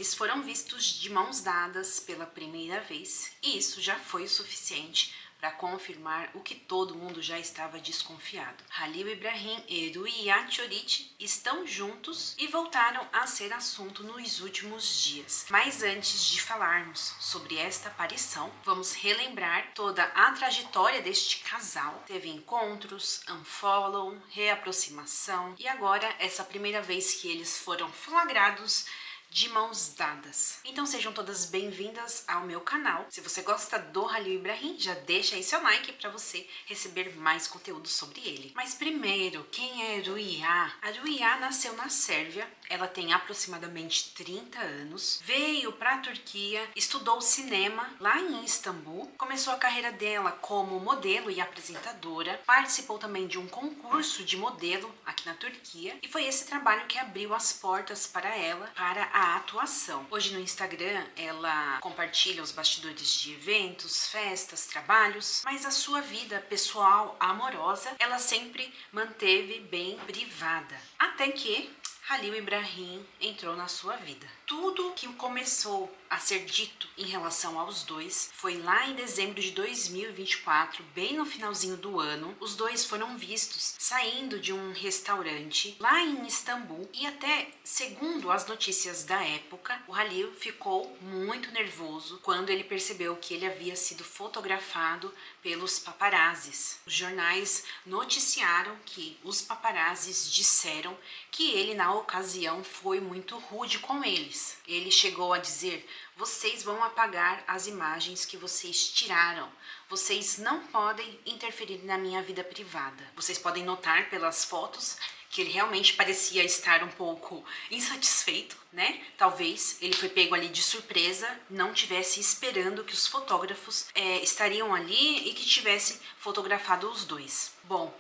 Eles foram vistos de mãos dadas pela primeira vez, e isso já foi o suficiente para confirmar o que todo mundo já estava desconfiado. Halil Ibrahim e Rüya Çorit estão juntos e voltaram a ser assunto nos últimos dias. Mas antes de falarmos sobre esta aparição, vamos relembrar toda a trajetória deste casal. Teve encontros, unfollow, reaproximação e agora essa primeira vez que eles foram flagrados de mãos dadas. Então sejam todas bem-vindas ao meu canal. Se você gosta do Halil Ibrahim, já deixa aí seu like para você receber mais conteúdo sobre ele. Mas primeiro, quem é Rüya? A Rüya nasceu na Sérvia, ela tem aproximadamente 30 anos, veio para a Turquia, estudou cinema lá em Istambul, começou a carreira dela como modelo e apresentadora, participou também de um concurso de modelo aqui na Turquia e foi esse trabalho que abriu as portas para ela para a atuação. Hoje no Instagram ela compartilha os bastidores de eventos, festas, trabalhos, mas a sua vida pessoal, amorosa, ela sempre manteve bem privada. Até que Halil Ibrahim entrou na sua vida. Tudo que começou a ser dito em relação aos dois foi lá em dezembro de 2024, bem no finalzinho do ano. Os dois foram vistos saindo de um restaurante lá em Istambul e até, segundo as notícias da época, o Halil ficou muito nervoso quando ele percebeu que ele havia sido fotografado pelos paparazzis. Os jornais noticiaram que os paparazzis disseram que ele, na ocasião, foi muito rude com eles. Ele chegou a dizer: vocês vão apagar as imagens que vocês tiraram. Vocês não podem interferir na minha vida privada. Vocês podem notar pelas fotos que ele realmente parecia estar um pouco insatisfeito, né? Talvez ele foi pego ali de surpresa, não tivesse esperando que os fotógrafos estariam ali e que tivesse fotografado os dois. Bom,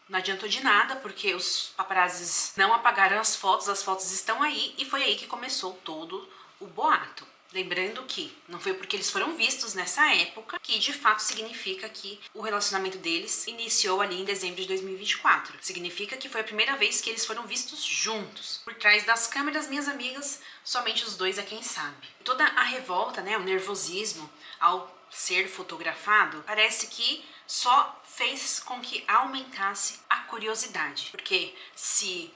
não adiantou de nada, porque os paparazzis não apagaram as fotos estão aí, e foi aí que começou todo o boato. Lembrando que não foi porque eles foram vistos nessa época que de fato significa que o relacionamento deles iniciou ali em dezembro de 2024. Significa que foi a primeira vez que eles foram vistos juntos. Por trás das câmeras, minhas amigas, somente os dois é quem sabe. Toda a revolta, né, o nervosismo ao ser fotografado, parece que só fez com que aumentasse a curiosidade. Porque se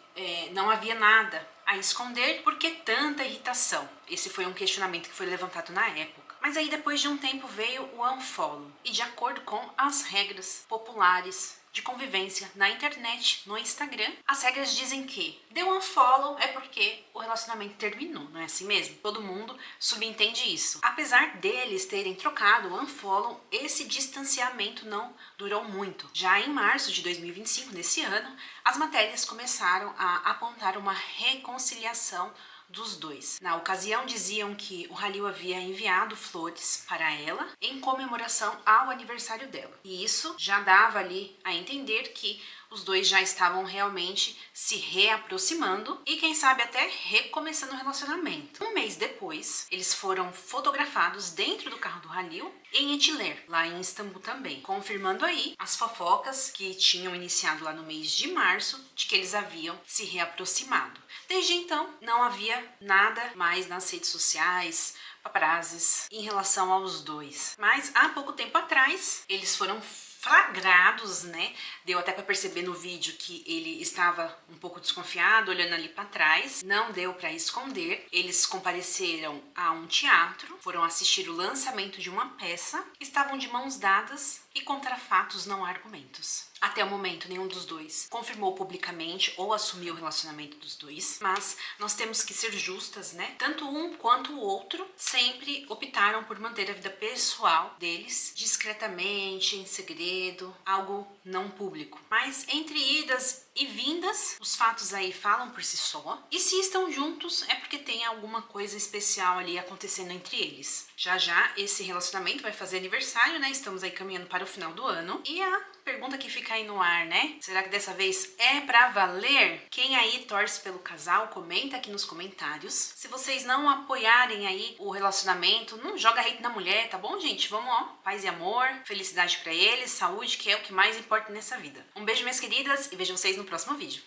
não havia nada a esconder, por que tanta irritação? Esse foi um questionamento que foi levantado na época. Mas aí depois de um tempo veio o unfollow. E de acordo com as regras populares de convivência na internet, no Instagram, as regras dizem que deu unfollow é porque o relacionamento terminou, não é assim mesmo? Todo mundo subentende isso. Apesar deles terem trocado o unfollow, esse distanciamento não durou muito. Já em março de 2025, nesse ano, as matérias começaram a apontar uma reconciliação dos dois. Na ocasião diziam que o Halil havia enviado flores para ela em comemoração ao aniversário dela. E isso já dava ali a entender que os dois já estavam realmente se reaproximando e quem sabe até recomeçando o relacionamento. Um mês depois, eles foram fotografados dentro do carro do Halil em Etiler, lá em Istambul também, confirmando aí as fofocas que tinham iniciado lá no mês de março de que eles haviam se reaproximado. Desde então, não havia nada mais nas redes sociais, paparazzis, em relação aos dois. Mas há pouco tempo atrás, eles foram flagrados, né? Deu até para perceber no vídeo que ele estava um pouco desconfiado, olhando ali para trás. Não deu para esconder. Eles compareceram a um teatro, foram assistir o lançamento de uma peça, estavam de mãos dadas e contra fatos não há argumentos. Até o momento, nenhum dos dois confirmou publicamente ou assumiu o relacionamento dos dois, mas nós temos que ser justas, né? Tanto um quanto o outro sempre optaram por manter a vida pessoal deles discretamente, em segredo, algo não público. Mas entre idas e vindas, os fatos aí falam por si só. E se estão juntos, é porque tem alguma coisa especial ali acontecendo entre eles. Já já esse relacionamento vai fazer aniversário, né? Estamos aí caminhando para o final do ano. E a pergunta que fica aí no ar, né? Será que dessa vez é pra valer? Quem aí torce pelo casal, comenta aqui nos comentários. Se vocês não apoiarem aí o relacionamento, não joga hate na mulher, tá bom, gente? Vamos, ó, paz e amor, felicidade pra eles, saúde, que é o que mais importa nessa vida. Um beijo, minhas queridas, e vejo vocês no próximo vídeo.